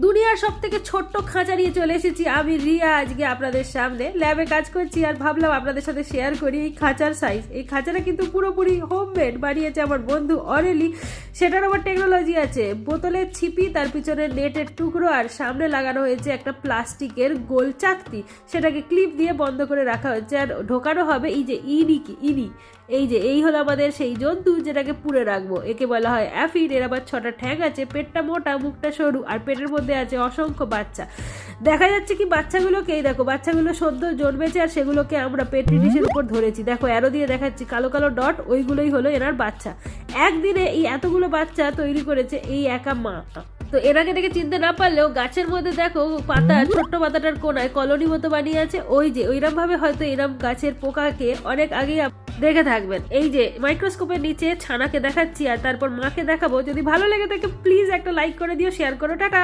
দুনিয়ার সব থেকে ছোট্ট খাঁচা নিয়ে চলে এসেছি আমি রিয়া আজকে আপনাদের সামনে। ল্যাবে কাজ করছি আর ভাবলাম আপনাদের সাথে শেয়ার করি এই খাঁচার সাইজ। এই খাঁচাটা কিন্তু পুরোপুরি হোমমেড বানিয়েছে আমার বন্ধু অরেলি। সেটার আবার টেকনোলজি আছে, বোতলের ছিপি, তার পিছনে নেটের টুকরো, আর সামনে লাগানো হয়েছে একটা প্লাস্টিকের গোল চাকতি, সেটাকে ক্লিপ দিয়ে বন্ধ করে রাখা হয়েছে। আর ঢোকানো হবে এই যে ইনি, এই যে এই হলো আমাদের সেই জন্তু যেটাকে পুড়ে রাখবো। একে বলা হয় অ্যাফিড। এর আবার 6টা ঠ্যাং আছে, পেটটা মোটা, মুখটা সরু, আর পেটের মধ্যে আছে অসংখ্য বাচ্চা। দেখা যাচ্ছে কি বাচ্চাগুলোকে, এই দেখো বাচ্চাগুলো সদ্য জন্মেছে আর সেগুলোকে আমরা পেট্রি ডিশের উপর ধরেছি। দেখো অ্যারো দিয়ে দেখাচ্ছি, কালো কালো ডট, ওইগুলোই হলো এনার বাচ্চা। একদিনে এই এতগুলো বাচ্চা তৈরি করেছে এই একা মা। তো এনাকে দেখে চিনতে না পারলেও গাছের মধ্যে দেখো পাতা, ছোট্ট পাতাটার কোনায় কলোনি মতো বানিয়ে আছে। ওই যে ওইরকম ভাবে হয়তো এরম গাছের পোকাকে অনেক আগে দেখে থাকবেন। এই যে মাইক্রোস্কোপের নিচে ছানাকে দেখাচ্ছি আর তারপর মাকে দেখাবো। যদি ভালো লেগে থাকে প্লিজ একটা লাইক করে দিও, শেয়ার করো, টাটা।